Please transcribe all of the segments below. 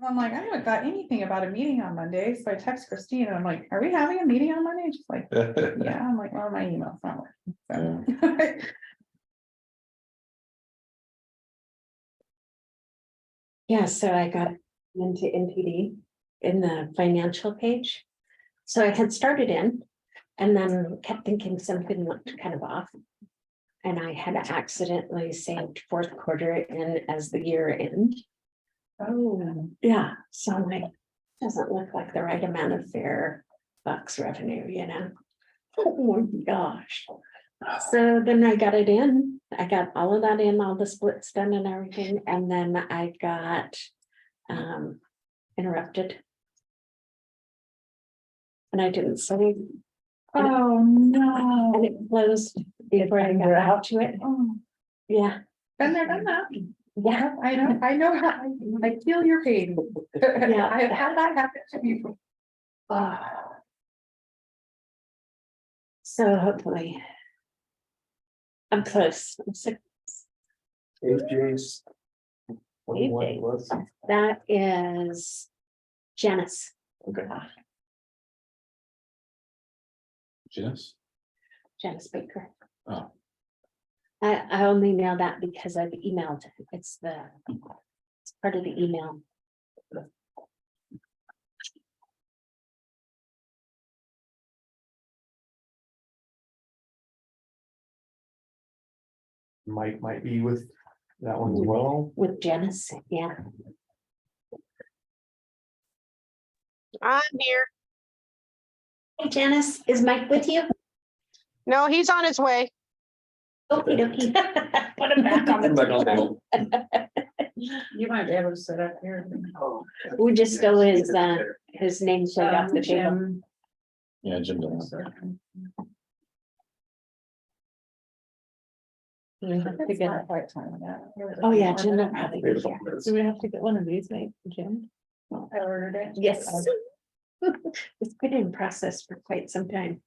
I'm like, I haven't got anything about a meeting on Monday, so I text Christine and I'm like, are we having a meeting on Monday? She's like, yeah, I'm like, well, my email's not working. So. Yeah, so I got into NPD in the financial page. So I had started in and then kept thinking something looked kind of off. And I had accidentally saved fourth quarter in as the year end. Oh, Yeah, so I'm like, doesn't look like the right amount of fair bucks revenue, you know? Oh my gosh. So then I got it in, I got all of that in, all the splits done and everything, and then I got interrupted. And I didn't save, oh no. and it closed before I got out to it. Oh, Yeah, been there, done that. yeah, I know how, I feel your pain. Yeah. I have had that happen to me. so hopefully. I'm close. I'm sick. AJ's. AJ. That is Janice. Okay. Janice? Janice Baker. Oh. I only know that because I've emailed. It's part of the email. Mike might be with that one as well. With Janice, yeah. I'm here. Hey Janice, is Mike with you? No, he's on his way. Okie dokie. Put him back on the table. You might be able to sit up here. We just go his name showed off the table. Jim. Yeah, Jim does. We have to It's get, not quite time yet. oh yeah, Jim will probably be here. Do we have to get one of these made, Jim? I ordered it. Yes. It's been in process for quite some time.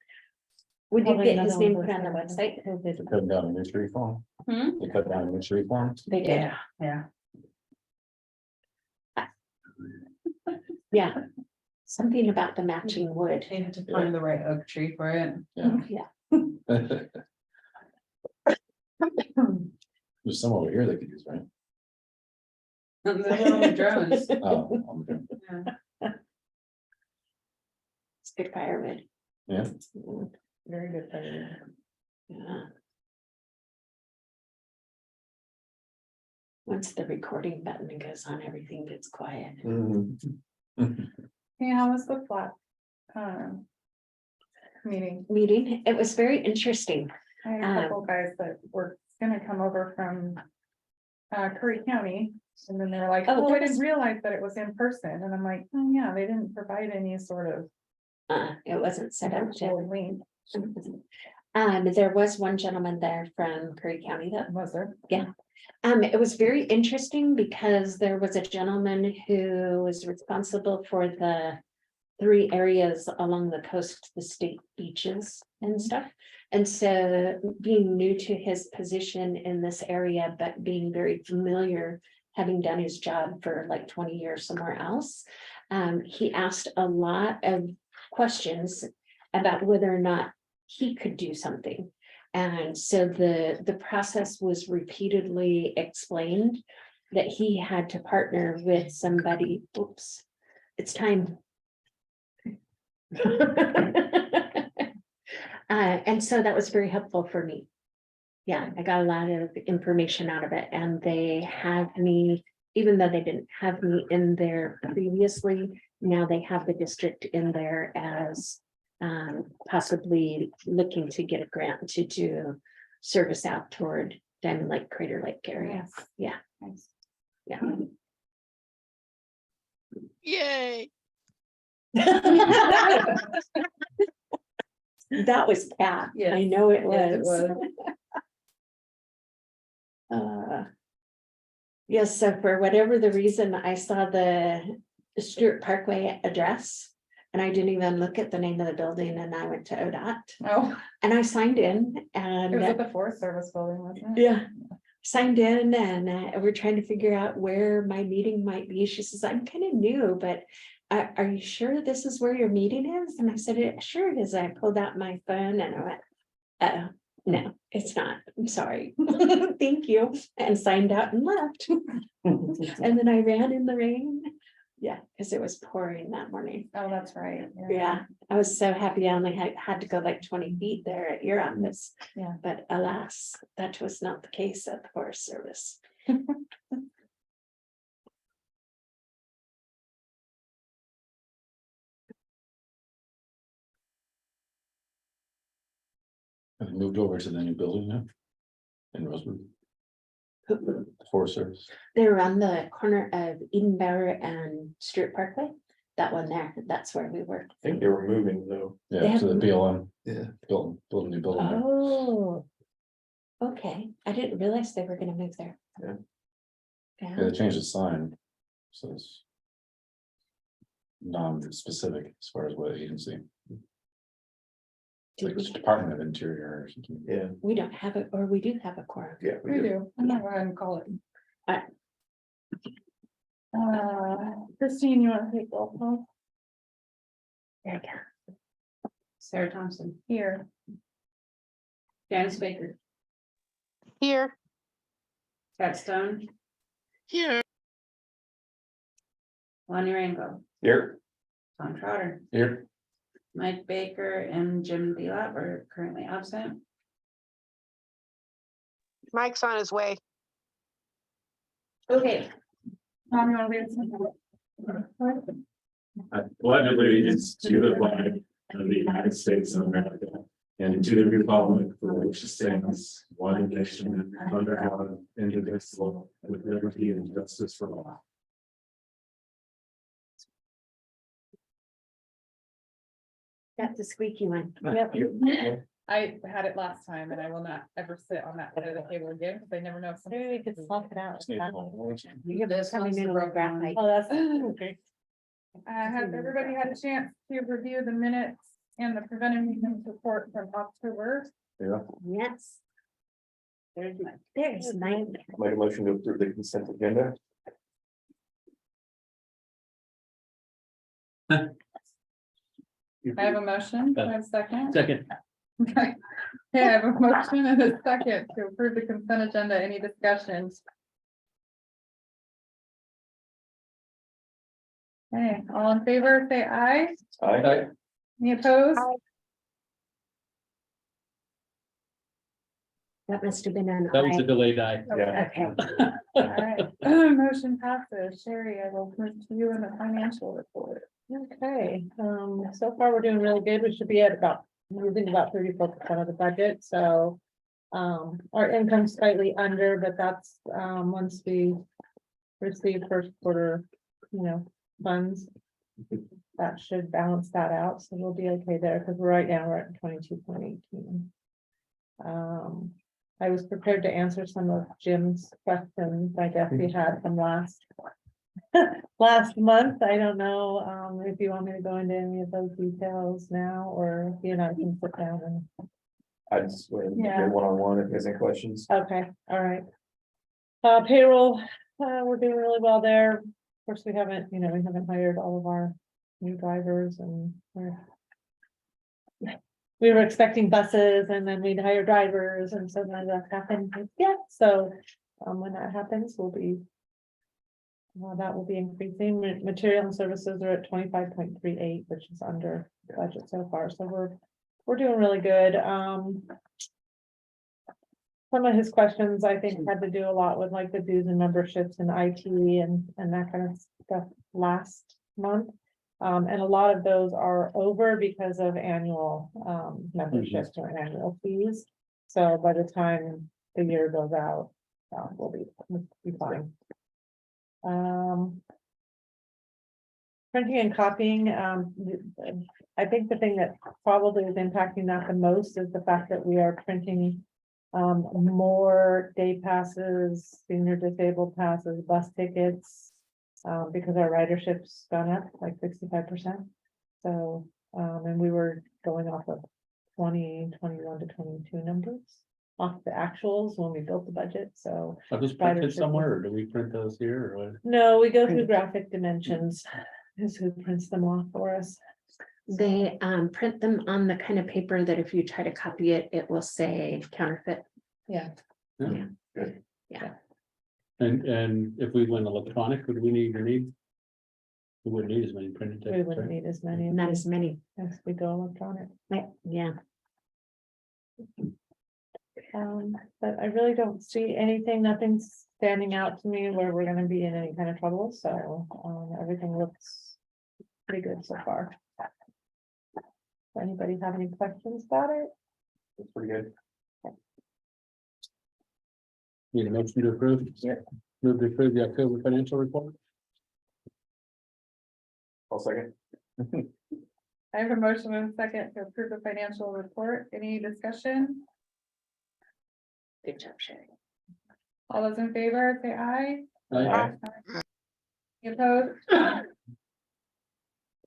Would you Probably get his another name one put on the was website? They cut down a nursery farm. Hmm? They cut down a nursery farm. They did. Yeah, yeah. Yeah. Something about the matching wood. You have to find the right oak tree for it. Yeah. There's some over here they could use, right? They're on the drones. Oh, okay. Yeah, It's good firewood. Yeah. very good. for you. Yeah. Once the recording button goes on, everything gets quiet. Mhm. Hey, how was the flat? Meeting. Meeting, it was very interesting. I had a couple guys that were gonna come over from Curry County. And then they were like, Oh, oh, there I didn't was- realize that it was in person. And I'm like, oh yeah, they didn't provide any sort of. It wasn't set up to. link. There was one gentleman there from Curry County that Was there? it was very interesting because there was a gentleman who was responsible for the 3 areas along the coast, the state beaches and stuff. And so being new to his position in this area, but being very familiar, having done his job for like 20 years somewhere else, he asked a lot of questions about whether or not he could do something. And so the process was repeatedly explained that he had to partner with somebody. Oops, it's time. And so that was very helpful for me. Yeah, I got a lot of information out of it, and they have me, even though they didn't have me in there previously, now they have the district in there as possibly looking to get a grant to do service out toward Diamond Lake, Crater Lake area. Yeah. Nice. Yeah. Yay. That was Pat. Yes. I know it Yes, it was. Yes, so for whatever the reason, I saw the Stewart Parkway address. And I didn't even look at the name of the building, and I went to ODOT Oh, and I signed in it was at and the Forest Service building, wasn't it? yeah. signed in and we're trying to figure out where my meeting might be. She says, I'm kind of new, but are you sure this is where your meeting is? And I said, it sure it is. I pulled out my phone and I went, no, it's not. I'm sorry. Thank you. And signed out and left. And then I ran in the rain. Yeah, because it was pouring that morning. Oh, that's right. Yeah, I was so happy. I only had to go like 20 feet there at your office. Yeah. But alas, that was not the case at the Forest Service. Have you moved over to the new building now? In Roseburg, the Forest Service. They're on the corner of Edenbauer and Stewart Parkway. That one there, that's where we were. I think they were moving though. They Yeah, have to the moved. BLM, Yeah. build a new building. there. Oh. Okay, I didn't realize they were gonna move there. Yeah. Yeah, Yeah, they changed the sign. So it's non-specific as far as what agency, Did like we- Department of Interior or something. Yeah. we don't have it, or we do have a quorum. Yeah. We do. I'm gonna go ahead and call it. Alright. Christine, you want to take roll call? There you go. Sarah Thompson, Here. Janice Baker, Here, Pat Stone, here, Lonnie Rango, Here. Tom Trotter, Here, Mike Baker, and Jim Delap are currently absent. Mike's on his way. Okay, Tom, you want to leave? I pledge allegiance to the flag of the United States of America and to the republic for which it stands, one nation under God, indivisible, with liberty and justice for all. Got the squeaky one. Yep. I had it last time and I will not ever sit on that side of the table again because I never know if something. Maybe we could swap it out. just need a little- this Coming one's in the with broken graphite. one. Oh, that's okay. Has everybody had a chance to review the minutes and the preventive maintenance report from October? Yes, There's Mike. there's mine. Make a motion to approve the consent agenda. I have a motion. I have a second. Second. Okay, I have a motion and a second to approve the consent agenda. Any discussions? Okay, all in favor, say aye. Aye. Any opposed? Aye. That must have been an That was a eye. delayed eye. Yeah. Okay, All right, motion passes. Sherry, I will move to you in the financial report. Okay, so far we're doing really good. We should be at using about 34% of the budget, so. Our income's slightly under, but that's, once we receive first quarter, funds. That should balance that out, so we'll be okay there, because right now we're at 22.18. I was prepared to answer some of Jim's questions, I guess he had from last month. I don't know, if you want me to go into any of those details now, or, I can sit down and, I just went Yeah. one-on-one if there's any questions. okay, all right. Payroll, we're doing really well there. Of course, we haven't hired all of our new drivers, and we were expecting buses, and then we'd hire drivers, and so none of that happened yet. So when that happens, that will be increasing. Material and services are at 25.38, which is under budget so far. So we're doing really good. Some of his questions, I think, had to do a lot with like the dues and memberships and IT and that kind of stuff last month. And a lot of those are over because of annual memberships or annual fees. So by the time the year goes out, we'll be fine. Printing and copying, I think the thing that probably is impacting that the most is the fact that we are printing more day passes, senior disabled passes, bus tickets, because our ridership's gone up like 65%. So, and we were going off of 2021 to 22 numbers. off the actuals when we built the budget, so. Are those printed somewhere, or do we print those here, or what? No, we go through Graphic Dimensions, is who prints them off for us. They print them on the kind of paper that if you try to copy it, it will say counterfeit. Yeah, And if we went electronic, would we need? We wouldn't need as many printed. we tapes, wouldn't right? need as many Not as many. as we go electronic. Yeah. But I really don't see anything, nothing's standing out to me where we're gonna be in any kind of trouble, so, everything looks pretty good so far. Anybody have any questions about it? It's pretty good. Need a motion to approve? Yeah. Move to approve the October financial report? I'll second. I have a motion and a second to approve the financial report. Any discussion? Good job, Sherry. All those in favor, say aye. Aye. Any opposed?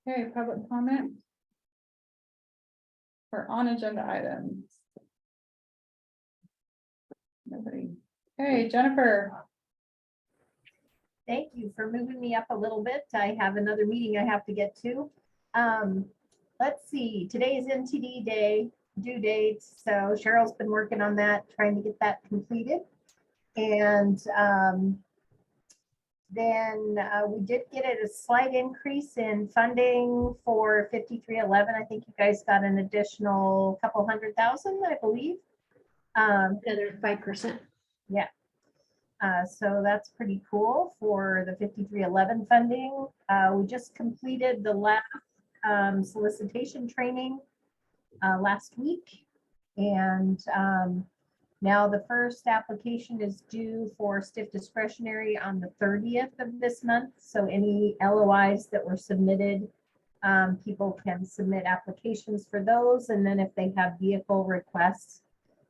Okay, public comment. For on agenda items. Nobody. Okay, Jennifer. Thank you for moving me up a little bit. I have another meeting I have to get to. Let's see, today is NTD day, due date. So Cheryl's been working on that, trying to get that completed. And then we did get a slight increase in funding for 5311. I think you guys got an additional couple $100,000, I believe. Another 5%. So that's pretty cool for the 5311 funding. We just completed the last solicitation training last week. And now the first application is due for stiff discretionary on the 30th of this month. So any LOIs that were submitted, people can submit applications for those. And then if they have vehicle requests,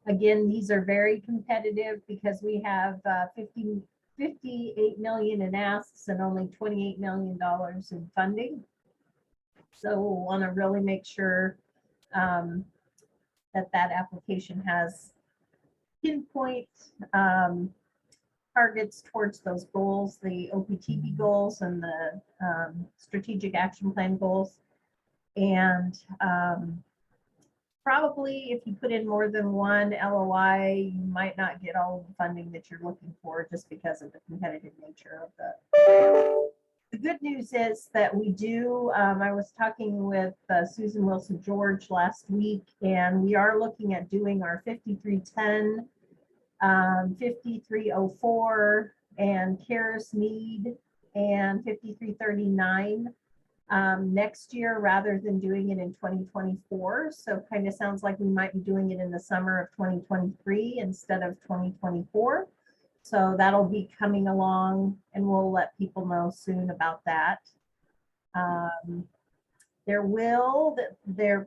again, these are very competitive because we have 58 million in asks and only $28 million in funding. So we'll want to really make sure that application has pinpoint targets towards those goals, the OPTD goals and the strategic action plan goals. And probably if you put in more than one LOI, you might not get all the funding that you're looking for just because of the competitive nature of the good news is that we do, I was talking with Susan Wilson George last week, and we are looking at doing our 5310, 5304, and CARES need, and 5339 next year rather than doing it in 2024. So kind of sounds like we might be doing it in the summer of 2023 instead of 2024. So that'll be coming along and we'll let people know soon about that. They're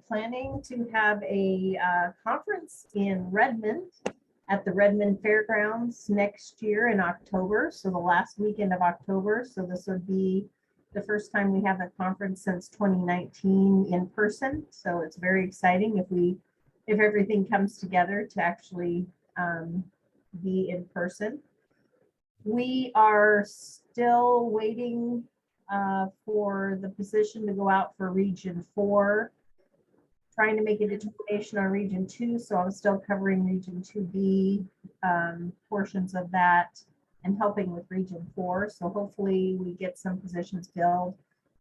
planning to have a conference in Redmond at the Redmond Fairgrounds next year in October. So the last weekend of October. So this would be the first time we have a conference since 2019 in person. So it's very exciting if everything comes together to actually be in person. We are still waiting for the position to go out for Region 4, trying to make a determination on Region 2. So I'm still covering Region 2B portions of that and helping with Region 4. So hopefully we get some positions filled.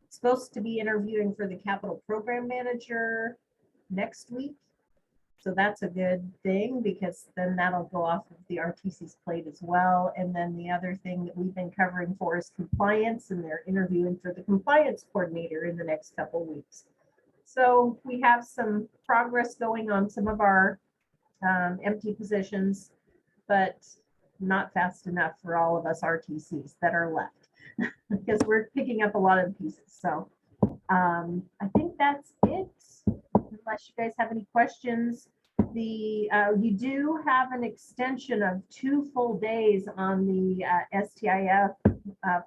Supposed to be interviewing for the capital program manager next week. So that's a good thing because then that'll go off of the RTC's plate as well. And then the other thing that we've been covering for is compliance, and they're interviewing for the compliance coordinator in the next couple of weeks. So we have some progress going on some of our empty positions, but not fast enough for all of us RTCs that are left because we're picking up a lot of the pieces. So I think that's it. Unless you guys have any questions, you do have an extension of 2 full days on the STIF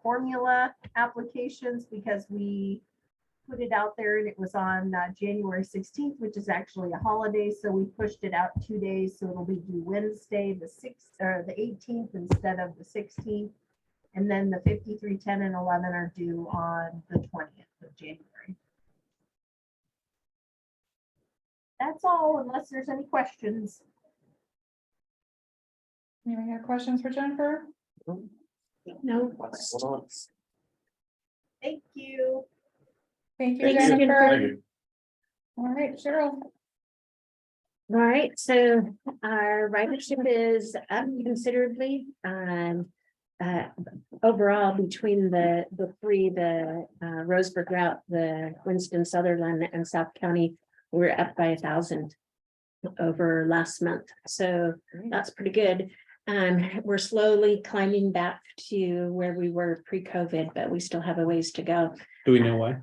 formula applications because we put it out there and it was on January 16th, which is actually a holiday. So we pushed it out 2 days. So it'll be due Wednesday, the 6th or the 18th instead of the 16th. And then the 53, 10, and 11 are due on the 20th of January. That's all, unless there's any questions. Anybody have questions for Jennifer? No. Thank you. Thank you, Thanks, Jennifer. Thank you. All right, Cheryl. All right, so our ridership is up considerably. Overall, between the three, the Roseburg route, the Winston, Sutherland, and South County, we're up by 1,000 over last month. So that's pretty good. We're slowly climbing back to where we were pre-COVID, but we still have a ways to go. Do we know why?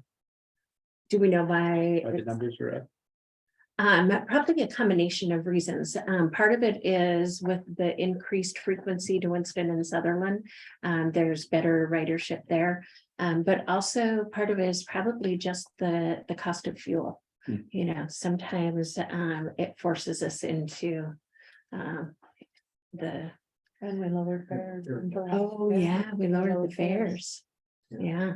Do we know why? Why the numbers are up? Probably a combination of reasons. Part of it is with the increased frequency to Winston and Sutherland. There's better ridership there. But also part of it is probably just the cost of fuel. You know, sometimes it forces us into the. And we lowered fares. Oh, yeah, we lowered the fares. Yeah.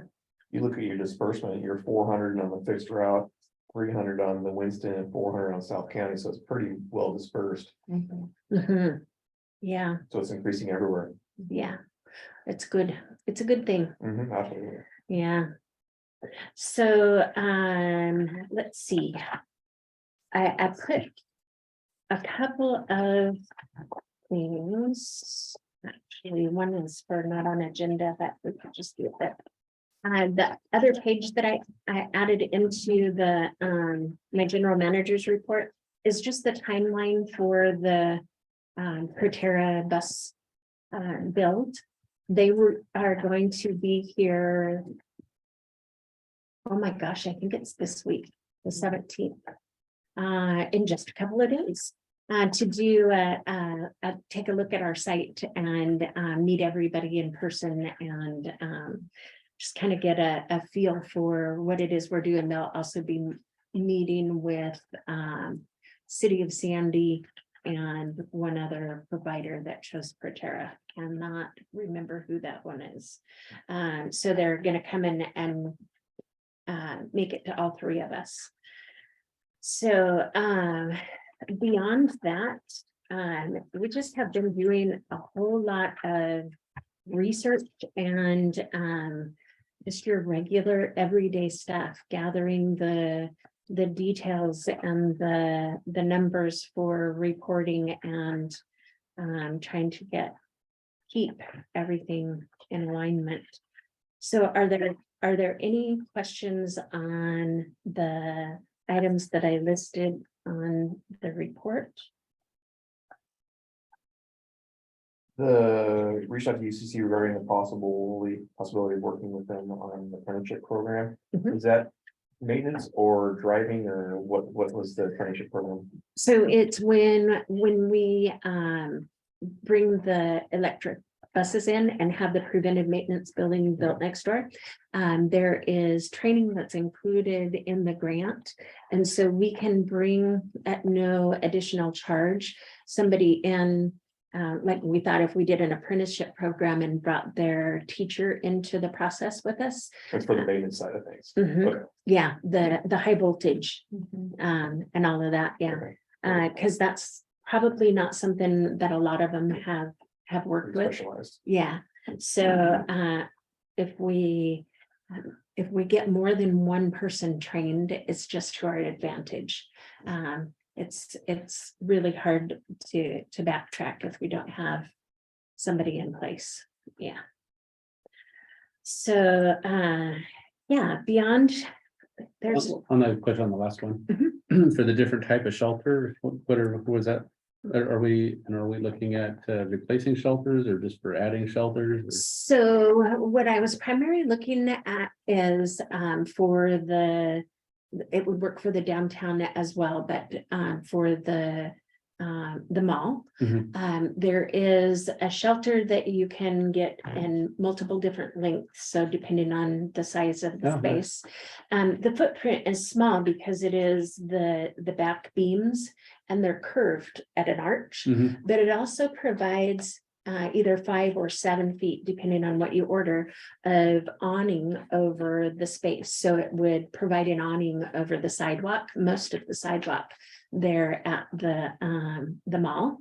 You look at your disbursement, you're 400 on the fixed route, 300 on the Winston, and 400 on South County, so it's pretty well dispersed. Mhm. Yeah, So it's increasing everywhere. yeah. It's good. It's a good thing. Absolutely. Yeah. So, let's see. I put a couple of things. Actually, one is for not on agenda, but we could just do it. The other page that I added into the my general manager's report is just the timeline for the Proterra bus build. They are going to be here. Oh my gosh, I think it's this week, the 17th, in just a couple of days. To do take a look at our site and meet everybody in person and just kind of get a feel for what it is we're doing. They'll also be meeting with City of Sandy and one other provider that chose Proterra. Cannot remember who that one is. So they're going to come in and make it to all three of us. So beyond that, we just have been doing a whole lot of research and just your regular everyday stuff, gathering the details and the numbers for reporting and trying to keep everything in alignment. So are there any questions on the items that I listed on the report? The reached out to UCC regarding the possibility of working with them on the apprenticeship program. Mhm. Is that maintenance or driving, or what was the apprenticeship program? So it's when we bring the electric buses in and have the preventive maintenance building built next door. There is training that's included in the grant. And so we can bring at no additional charge somebody in, like we thought if we did an apprenticeship program and brought their teacher into the process with us. That's for the maintenance side of things. Mhm. Okay. Yeah, the high voltage and all of that, yeah. Okay. Because that's probably not something that a lot of them have worked with. Specialized. Yeah, so if we get more than one person trained, it's just to our advantage. It's really hard to backtrack if we don't have somebody in place. Yeah. So yeah, beyond there's On the question on the last one, for the different type of shelter, what was that? Are we looking at replacing shelters or just for adding shelters? So what I was primarily looking at is for it would work for the downtown as well, but for the the mall. Mhm. There is a shelter that you can get in multiple different lengths, so depending on the size of the Oh, nice. space. The footprint is small because it is the back beams and they're curved at an arch, Mhm. but it also provides either 5 or 7 feet, depending on what you order, of awning over the space. So it would provide an awning over the sidewalk, most of the sidewalk there at the mall,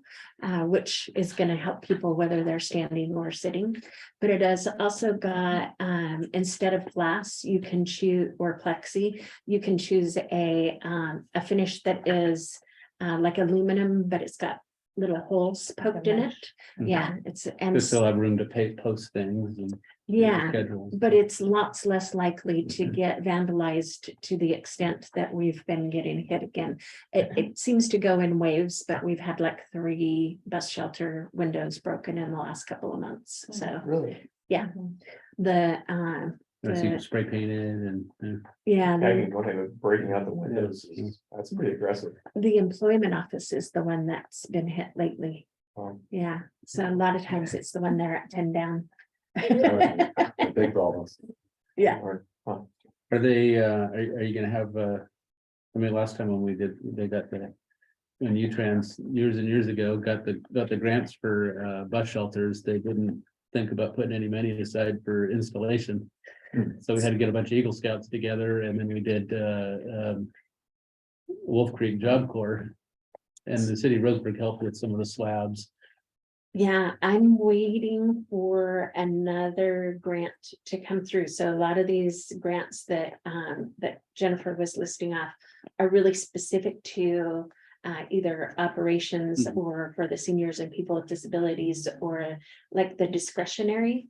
which is going to help people whether they're standing or sitting. But it has also got, instead of glass, you can choose, or plexi, you can choose a finish that is like aluminum, but it's got little holes poked in it. Mhm. Yeah, it's, and They still have room to post things and. yeah, schedules. but it's lots less likely to get vandalized to the extent that we've been getting hit again. It seems to go in waves, but we've had like 3 bus shelter windows broken in the last couple of months. So Really? the, I see spray painted and. yeah, Tagging, one thing with breaking out the windows, that's pretty aggressive. the employment office is the one that's been hit lately. Um, Yeah, so a lot of times it's the one there at 10 down. Big problems. Yeah. or- huh. Are they, are you gonna have, I mean, last time when they got when U-Trans years and years ago got the grants for, bus shelters, they didn't think about putting any money aside for installation. So we had to get a bunch of Eagle Scouts together, and then we did, Wolf Creek Job Corps. And the city of Roseburg helped with some of the slabs. Yeah, I'm waiting for another grant to come through. So a lot of these grants that Jennifer was listing off are really specific to either operations or for the seniors and people with disabilities, or like the discretionary.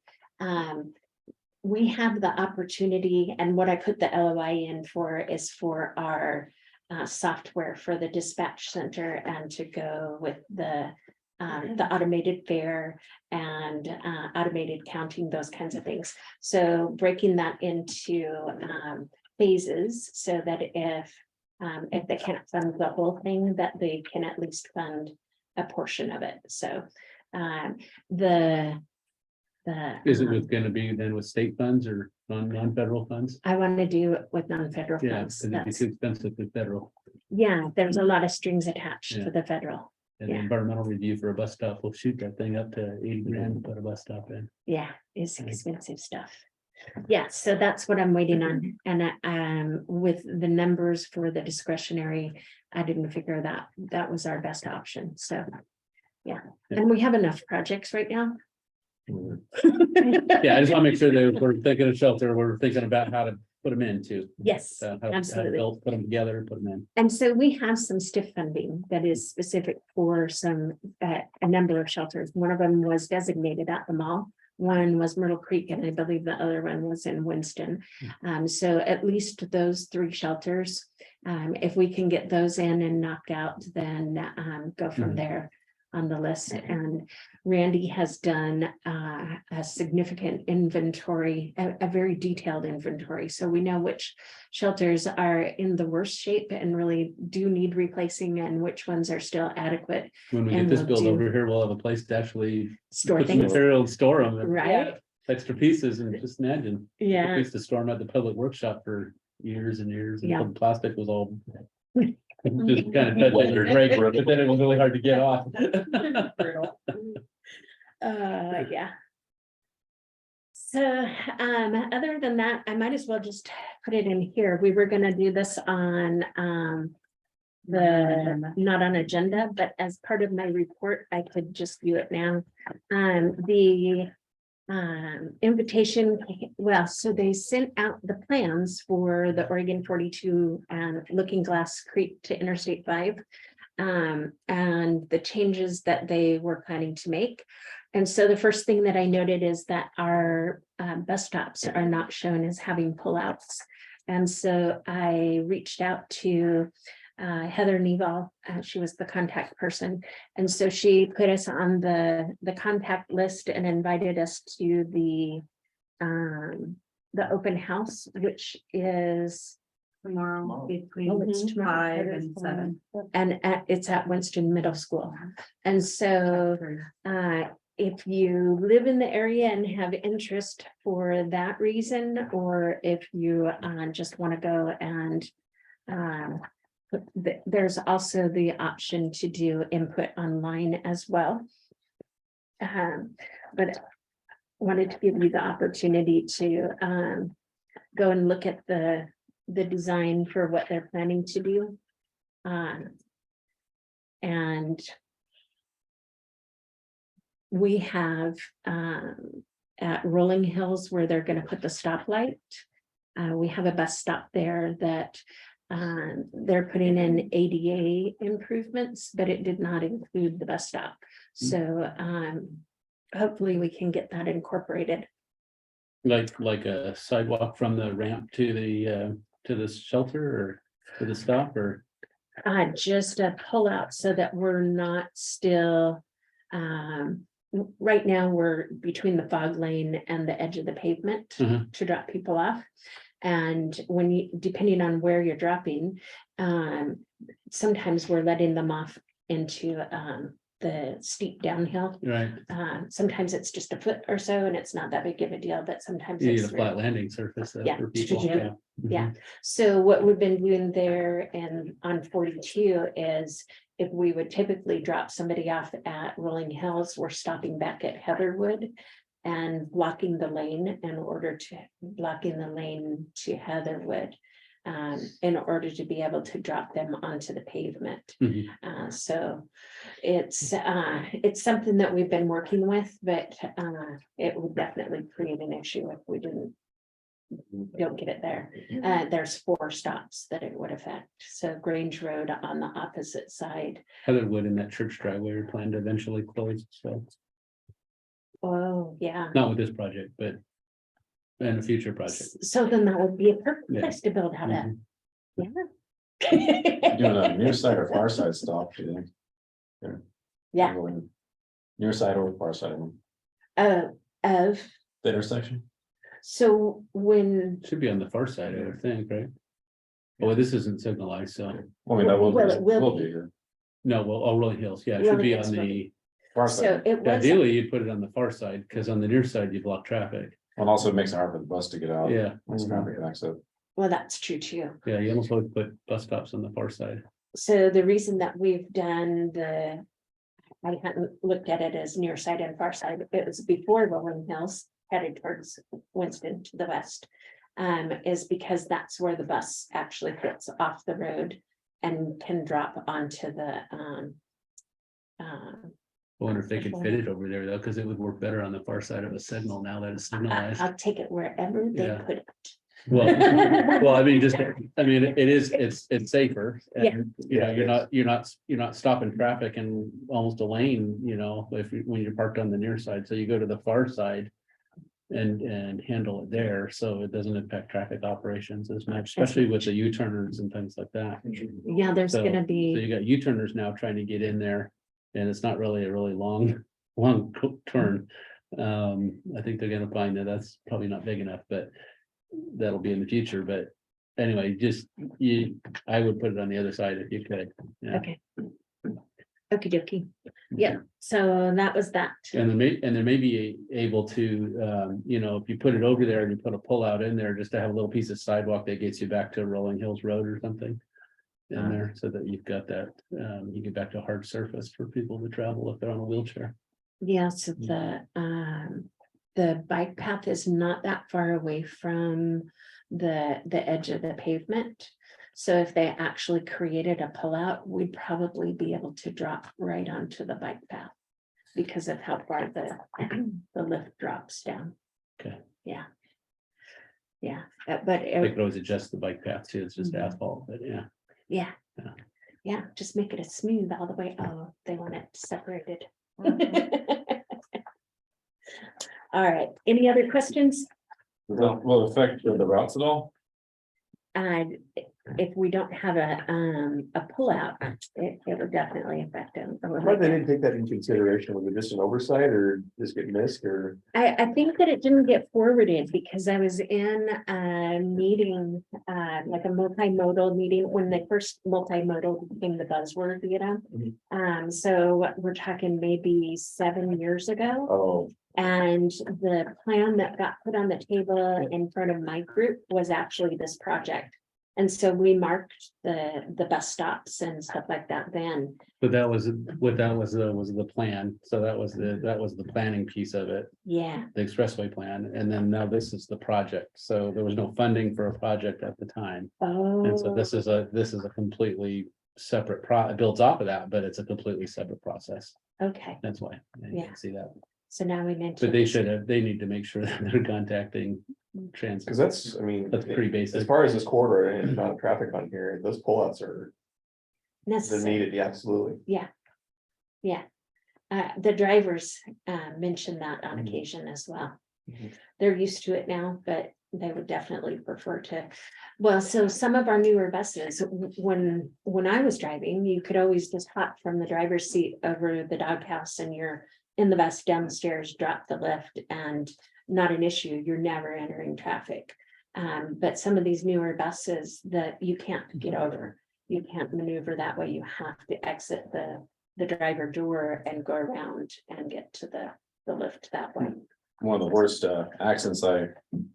We have the opportunity, and what I put the LOI in for is for our software for the dispatch center, and to go with the automated fare and automated counting, those kinds of things. So breaking that into phases, so that if they can't fund the whole thing, that they can at least fund a portion of it. So Is it gonna be then with state funds or non-federal funds? I want to do it with non-federal Yeah, funds. because it'd be too expensive for federal. Yeah, there's a lot of strings attached Yeah. to the federal. And the Yeah. environmental review for a bus stop will shoot that thing up to 80 grand to put a bus stop in. Yeah, it's Right. expensive stuff. Yeah, so that's what I'm waiting on. And with the numbers for the discretionary, I didn't figure that was our best option. So, yeah, and we have enough projects right now. Yeah, I just want to make sure that we're thinking of shelter, we're thinking about how to put them in too. Yes, How to absolutely. build, put them together and put them in. And so we have some STIF funding that is specific for some, a number of shelters. One of them was designated at the mall. One was Myrtle Creek, and I believe the other one was in Winston. So at least those 3 shelters, if we can get those in and knocked out, then go from there on the list. And Randy has done a significant inventory, a very detailed inventory. So we know which shelters are in the worst shape and really do need replacing, and which ones are still adequate. When we And get this we'll build do- over here, we'll have a place to actually Store put some things, material and store them. right? Extra pieces, and just imagine. We Yeah, used to store them at the public workshop for years and years, and Yeah. the plastic was all. Just kind of touch it or break it, but then it was really hard to get off. yeah. So, other than that, I might as well just put it in here. We were gonna do this on, not on agenda, but as part of my report, I could just do it now. The invitation, well, so they sent out the plans for the Oregon 42 and Looking Glass Creek to Interstate 5. And the changes that they were planning to make. And so the first thing that I noted is that our bus stops are not shown as having pullouts. And so I reached out to Heather Neval, she was the contact person. And so she put us on the contact list and invited us to the open house, which is tomorrow between Oh, it's tomorrow. 5 It is and tomorrow. 7. And it's at Winston Middle School. And so if you live in the area and have interest for that reason, or if you just want to go and there's also the option to do input online as well. But wanted to give you the opportunity to go and look at the design for what they're planning to do. And we have at Rolling Hills where they're going to put the stoplight. We have a bus stop there that they're putting in ADA improvements, but it did not include the bus stop. So hopefully we can get that incorporated. Like a sidewalk from the ramp to the shelter or to the stop or? Just a pullout so that we're not still, right now we're between the fog lane and the edge of the pavement Mhm. to drop people off. And when you, depending on where you're dropping, sometimes we're letting them off into the steep downhill. Right, Sometimes it's just a foot or so and it's not that big of a deal, but sometimes you need a it's flat landing surface Yeah, for people. yeah. Mhm. Yeah, so what we've been doing there and on 42 is if we would typically drop somebody off at Rolling Hills, we're stopping back at Heatherwood and blocking the lane blocking the lane to Heatherwood in order to be able to drop them onto the pavement. Mhm. So it's something that we've been working with, but it would definitely create an issue if we don't get it there. There's 4 stops that it would affect. So Grange Road on the opposite side. Heatherwood and that church driveway are planned to eventually close, so Oh, yeah. not with this project, but in a future project. So then that would be a perfect Yeah. place to build out a. Mhm. Yeah. Doing a near side or far side stop, do you think? Yeah, Going near side or far side of of, the intersection? so when. Should be on the far side, I would think, right? Well, this isn't signalized, so, I mean, that will, Well, it will be be. here. no, well, oh, Rolling Hills, yeah, it should be on Rolling Hills, the, Far So side, it was, ideally, you'd put it on the far side, because on the near side, you block traffic. and also it makes it hard for the bus to get out. Yeah, Once traffic backs up. well, that's true too. yeah, you almost would put bus stops on the far side. So the reason that we've done I hadn't looked at it as near side and far side, it was before Rolling Hills headed towards Winston to the west. Is because that's where the bus actually gets off the road and can drop onto the I wonder if they could fit it over there though, because it would work better on the far side of a signal now that it's signalized. I'll take it wherever they Yeah. put it. Well, well, I mean, it's safer. And, Yeah. you know, you're not stopping traffic in almost a lane, when you're parked on the near side, so you go to the far side. And handle it there, so it doesn't impact traffic operations as much, especially with the U-turners and things like that. Yeah, there's So- gonna So be, you got U-turners now trying to get in there, and it's not really a really long turn. I think they're gonna find that that's probably not big enough, but that'll be in the future, but anyway, I would put it on the other side if you could. Yeah. okay. Okie dokie. Yeah, so that was that. And there may be able to, if you put it over there and you put a pullout in there, just to have a little piece of sidewalk that gets you back to Rolling Hills Road or something. In there, so that you've got that, you get back to hard surface for people to travel if they're on a wheelchair. Yeah, so the bike path is not that far away from the edge of the pavement. So if they actually created a pullout, we'd probably be able to drop right onto the bike path because of how far the lift drops down. Okay. Yeah. Yeah, but They could always adjust the bike path too, it's just Mhm. asphalt, but yeah. yeah. Yeah. Yeah, just make it a smooth all the way. Oh, they want it separated. All right, any other questions? Will it affect the routes at all? if we don't have a pullout, it would definitely affect them. Why they didn't take that into consideration? Was it just an oversight or just get missed or? I think that it didn't get forwarded because I was in a meeting, like a multimodal meeting when the first multimodal became the buzzword, you know? So we're talking maybe 7 years ago. Oh, And the plan that got put on the table in front of my group was actually this project. And so we marked the bus stops and stuff like that then. But that was, what that was the plan. So that was the planning piece of it, Yeah, the expressway plan. And then now this is the project. So there was no funding for a project at the time. And so oh, this is a completely separate it builds off of that, but it's a completely separate process. okay, That's why. I Yeah. didn't see that. so now we mentioned. But they need to make sure that they're contacting transit. because that's, I mean. That's pretty As basic. far as this corridor and the amount of traffic on here, those pullouts are, they're Necessary. needed, yeah, absolutely. The drivers mentioned that on Mhm. occasion as well. Mhm. They're used to it now, but they would definitely prefer to. Well, so some of our newer buses, when I was driving, you could always just hop from the driver's seat over the doghouse and you're in the bus downstairs, drop the lift and not an issue. You're never entering traffic. But some of these newer buses that you can't get over, you can't maneuver that way. You have to exit the driver door and go around and get to the lift that way. One of the worst accidents I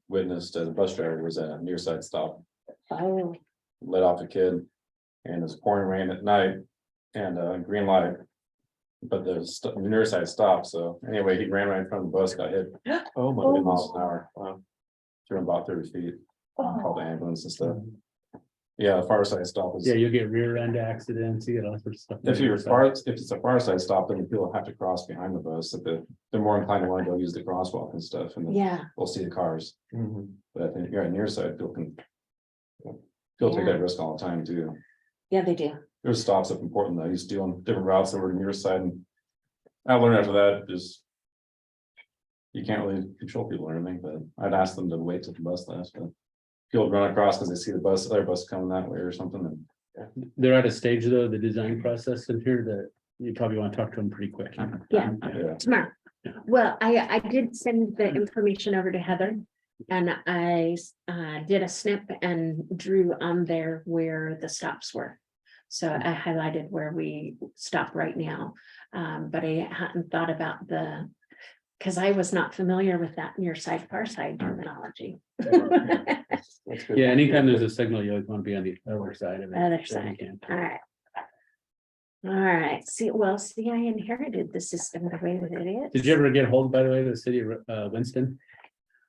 witnessed as a bus driver was at a near side stop, Oh, let off a kid. And it was pouring rain at night and green light. But the near side stopped, so anyway, he ran right in front of the bus, got hit Oh, my 20 goodness. miles an hour. Wow. Threw him about 30 feet, called the ambulance and stuff. Yeah, the far side stop is. Yeah, you'll get rear end accidents, you get all sorts of stuff. If it's a far side stop, then people have to cross behind the bus, if they're more inclined to want to go use the crosswalk and stuff, and then yeah, we'll see the cars. Mhm. But I think you're on near side, people take that risk all the time too. yeah, they do. There's stops up in Portland that I used to do on different routes that were near side, and I learned after that, just. You can't really control people or anything, but I'd ask them to wait till the bus left, but. People run across because they see the other bus coming that way or something, and They're at a stage though, the design process in here that you probably want to talk to them pretty quick. Yeah. yeah. Tomorrow. Well, I did send the information over to Heather. And I did a snip and drew on there where the stops were. So I highlighted where we stop right now. But I hadn't thought about because I was not familiar with that near side, far side terminology. That's good. Yeah, anytime there's a signal, you always want to be on the other side of it. Other so you side. can't- All right. All right, see, I inherited the system the way that it is. Did you ever get hold, by the way, of the city of Winston?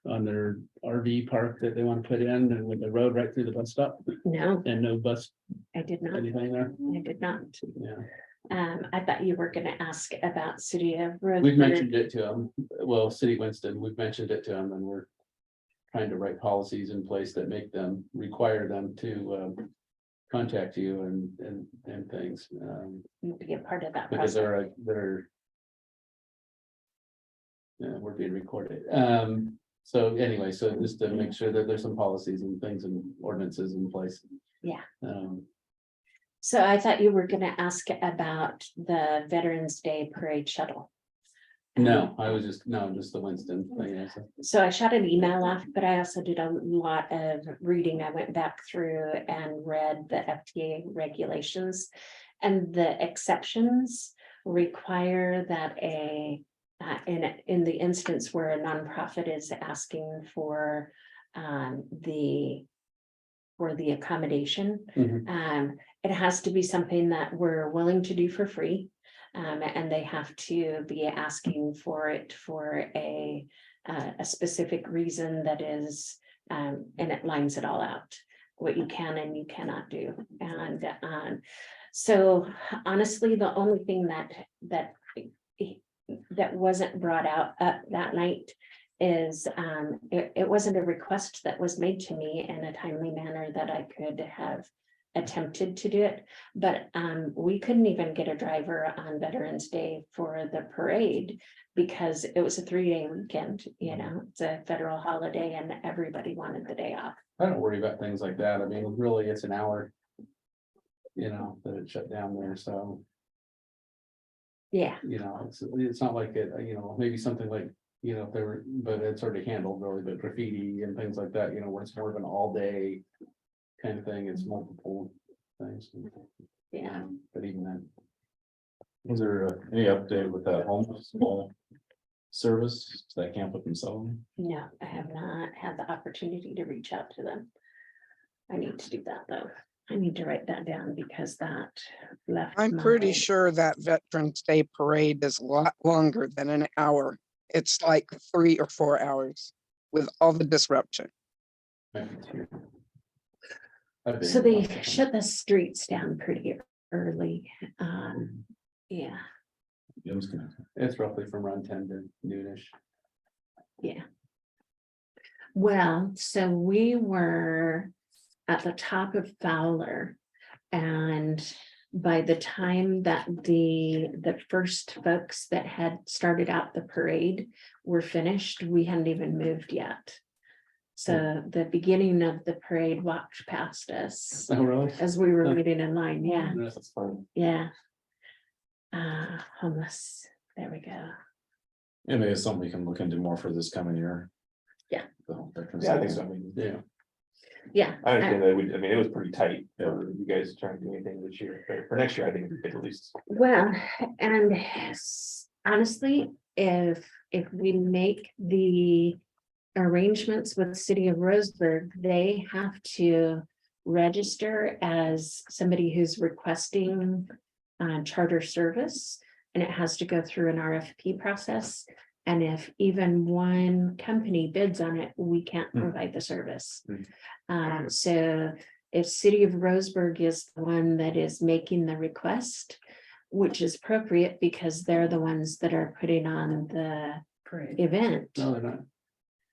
On their RV park that they want to put in and with the road right through the bus stop No, and no bus, I did not. anything there? I did not. Yeah, I thought you were gonna ask about city of we've Roseburg. mentioned it to them. Well, city of Winston, we've mentioned it to them and we're. Trying to write policies in place that make them require them to contact you and things. Be a part of that Because process. they're. Yeah, we're being recorded. So anyway, so just to make sure that there's some policies and things and ordinances in place. Yeah. Um, So I thought you were gonna ask about the Veterans Day Parade shuttle. no, I was just the Winston thing. Yeah, so- So I shot an email off, but I also did a lot of reading. I went back through and read the FTA regulations. And the exceptions require that in the instance where a nonprofit is asking for the accommodation, Mhm. it has to be something that we're willing to do for free. And they have to be asking for it for a specific reason that is, and it lines it all out, what you can and you cannot do. And so honestly, the only thing that wasn't brought out that night is it wasn't a request that was made to me in a timely manner that I could have attempted to do it, but we couldn't even get a driver on Veterans Day for the parade because it was a 3-day weekend, you know, it's a federal holiday and everybody wanted the day off. I don't worry about things like that. I mean, really, it's an hour. You know, that it shut down there, so, Yeah, you know, it's not like it, you know, maybe something like, you know, if there were, but it's already handled really, but graffiti and things like that, you know, where it's more of an all day. Kind of thing, it's multiple things. yeah. But even then. Was there any update with that homeless service that camp with themselves? No, I have not had the opportunity to reach out to them. I need to do that though. I need to write that down because that left. I'm pretty my- sure that Veterans Day parade is a lot longer than an hour. It's like 3 or 4 hours with all the disruption. So they shut the streets down pretty early. Yeah, Jim's gonna- It's roughly from around 10 to noonish. yeah. Well, so we were at the top of Fowler. And by the time that the first folks that had started out the parade were finished, we hadn't even moved yet. So the beginning of the parade walked past us Oh, really? as we were waiting in line, yeah, That's fun. yeah. Homeless, there we go. Yeah, maybe it's something we can look into more for this coming year. Yeah. The whole Veterans Yeah, I Day. think so. I mean, Yeah. Yeah, I understand that I mean, it was pretty tight for you guys trying to do anything this year, but for next year, I think we could at least. well, and honestly, if we make the arrangements with the city of Roseburg, they have to register as somebody who's requesting charter service, and it has to go through an RFP process. And if even one company bids on it, we can't provide the service. So if city of Roseburg is the one that is making the request, which is appropriate because they're the ones that are putting on the event. No, they're not.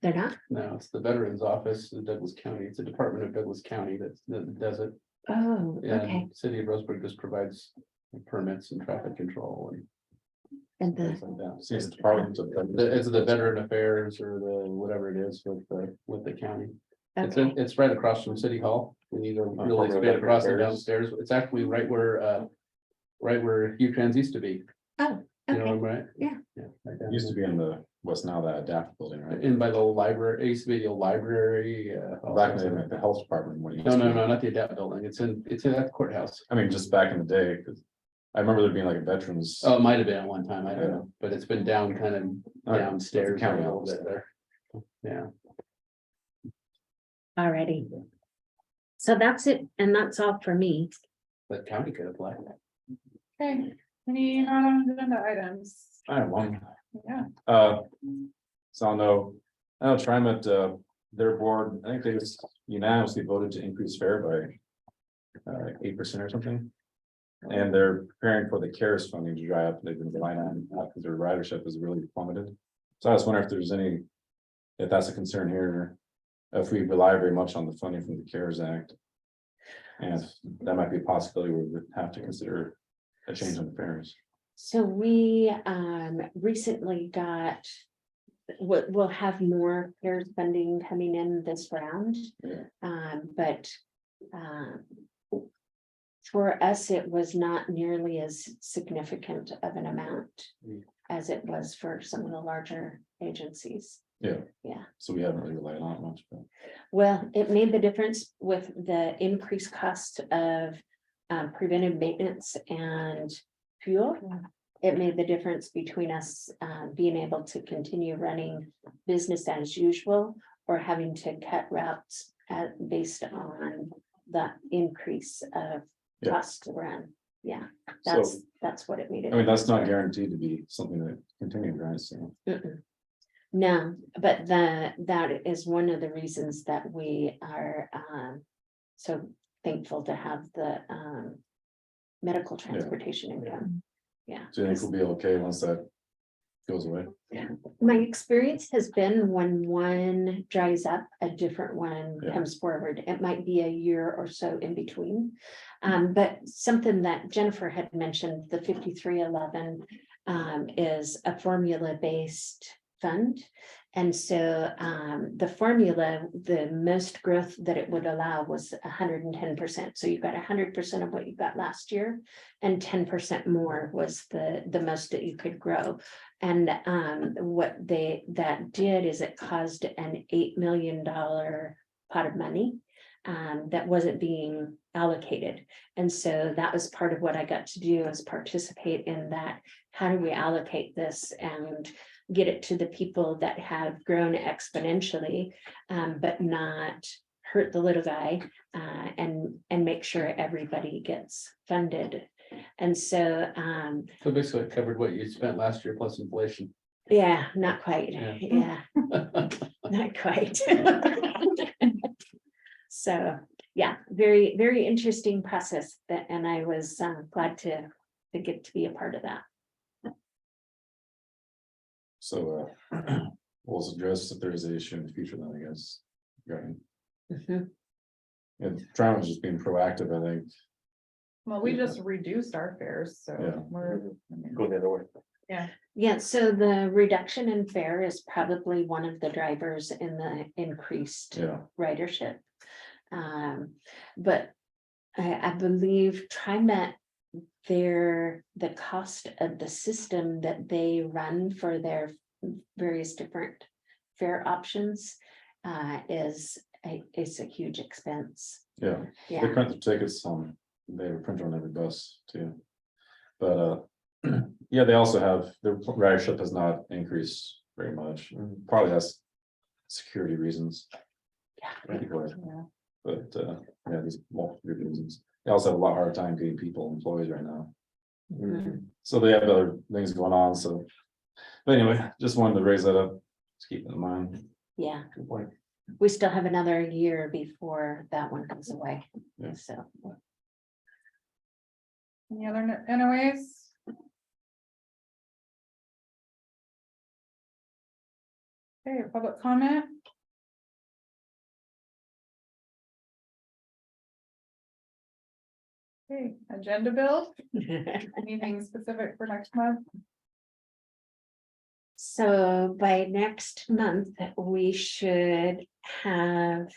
They're not? No, it's the Veterans Office in Douglas County. It's a department of Douglas County that does it. Oh, okay. And City of Roseburg just provides permits and traffic control And things the, like that. See, it's the Department of It's the Veteran Affairs or the whatever it is with the county. okay, It's right across from City Hall. We need to really Department of straight across and Veteran downstairs. It's actually right where U-Trans used to be. oh, You know, okay, right? Yeah. Right down Used to be in the, what's now the Adapt building, there. right? In by the library, it used to be the library. Back in the health department. when it used No, to no, be. no, not the Adapt building. It's in that courthouse. I mean, just back in the day, because I remember there being like a veterans. Oh, it might have been at one time. I don't know, but it's been down kind of Okay, downstairs a county little office. bit there. Yeah. alrighty. So that's it, and that's all for me. But county could apply. Okay, any non-agenda items? I have one. Yeah, So I know TriMet, their board, I think they just unanimously voted to increase fare by 8% or something. And they're preparing for the CARES funding to dry up. They've been relying on that because their ridership has really plummeted. So I was wondering if there's if that's a concern here, if we rely very much on the funding from the CARES Act. And if that might be a possibility we would have to consider a change in the fares. So we recently got, we'll have more CARES funding coming in this round. But for us, it was not nearly as significant of an amount as it was for some of the larger agencies. Yeah. Yeah. So we haven't really relied on it much, but. Well, it made the difference with the increased cost of preventive maintenance and fuel. It made the difference between us being able to continue running business as usual or having to cut routes based on the increase of Yeah. cost to run. Yeah, So, that's what it made. I mean, that's not guaranteed to be something that continues, right? So. Mm-mm. No, but that is one of the reasons that we are so thankful to have the medical transportation income. Yeah. Do you think we'll be okay once that goes away. My experience has been when one dries up, a different one Yeah. comes forward. It might be a year or so in between. But something that Jennifer had mentioned, the 5311 is a formula-based fund. And so the formula, the most growth that it would allow was 110%. So you got 100% of what you got last year, and 10% more was the most that you could grow. And what that did is it caused an $8 million pot of money that wasn't being allocated. And so that was part of what I got to do, is participate in that. How do we allocate this and get it to the people that have grown exponentially, but not hurt the little guy, and make sure everybody gets funded. And so, So basically it covered what you spent last year plus inflation. yeah, not quite. Yeah. Yeah, not quite. So, yeah, very, very interesting process that, and I was glad to get to be a part of that. So we'll suggest if there is an issue in the future, then I guess. Right. Mhm. And Toronto was just being proactive, I think. Well, we just reduced our fares, so Yeah. we're. I mean, Go the other way. Yeah, so the reduction in fare is probably one of the drivers in the increased Yeah, ridership. But I believe TriMet, the cost of the system that they run for their various different fare options is a huge expense. yeah. They Yeah, print the tickets they print on every bus too. But yeah, they also have, their ridership has not increased very much. Probably has security reasons. yeah. Yeah. But yeah, there's multiple reasons. They also have a lot harder time getting people employees right now. Mhm. So they have other things going on, so. But anyway, just wanted to raise that up, just keep it in mind. Yeah, Good point. we still have another year before that one goes away. Yeah. So, Any other NOAs? Okay, public comment? Okay, agenda build, anything specific for next month? so by next month, we should have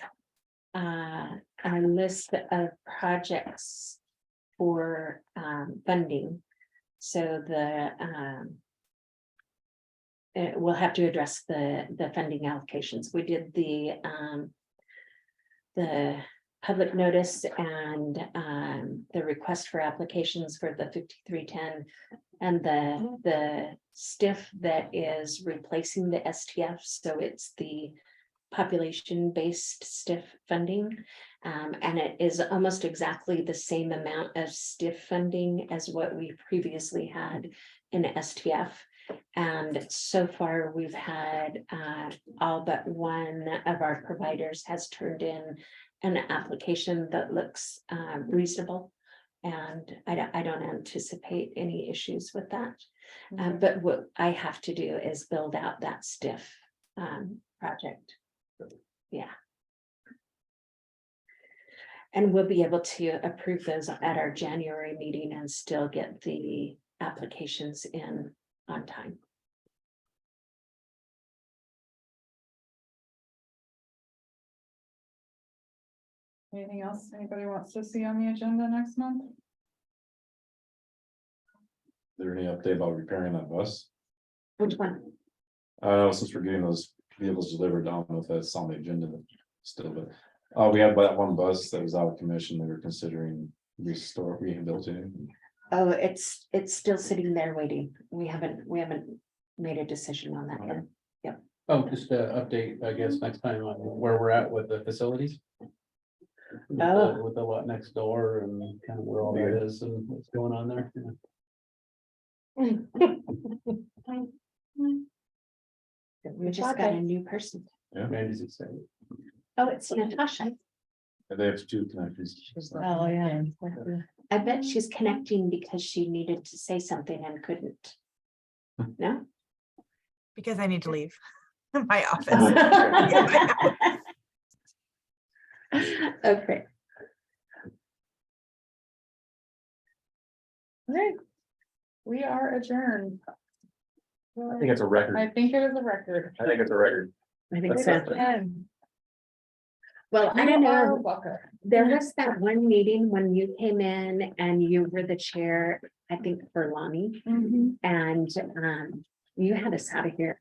a list of projects for funding. So we'll have to address the funding allocations. We did the public notice and the request for applications for the 5310 and the stiff that is replacing the STF. So it's the population-based stiff funding. And it is almost exactly the same amount of stiff funding as what we previously had in STF. And so far, we've had all but one of our providers has turned in an application that looks reasonable. And I don't anticipate any issues with that. But what I have to do is build out that stiff project. Yeah. And we'll be able to approve those at our January meeting and still get the applications in on time. Anything else anybody wants to see on the agenda next month? Is there any update about repairing that bus? Which one? Since we're getting those vehicles delivered, I don't know if that's on the agenda still, but we have that one bus that was out of commission. They were considering rehabilitating. Oh, it's still sitting there waiting. We haven't made a decision on that yet. Oh, just a update, I guess, next time on where we're at with the facilities. Oh. With the lot next door and kind of where all that is and what's going on there. We just got a new person. Randy's excited. Oh, it's Natasha. They have two connectors. Oh, yeah. I bet she's connecting because she needed to say something and couldn't. No? because I need to leave my office. Okay. Okay. We are adjourned. I think it's a record. I think it is a record. I think it's a record. I think That's so. it. Well, I You don't are know. welcome. There was that one meeting when you came in and you were the chair, I think for Lonnie, and you had us out of here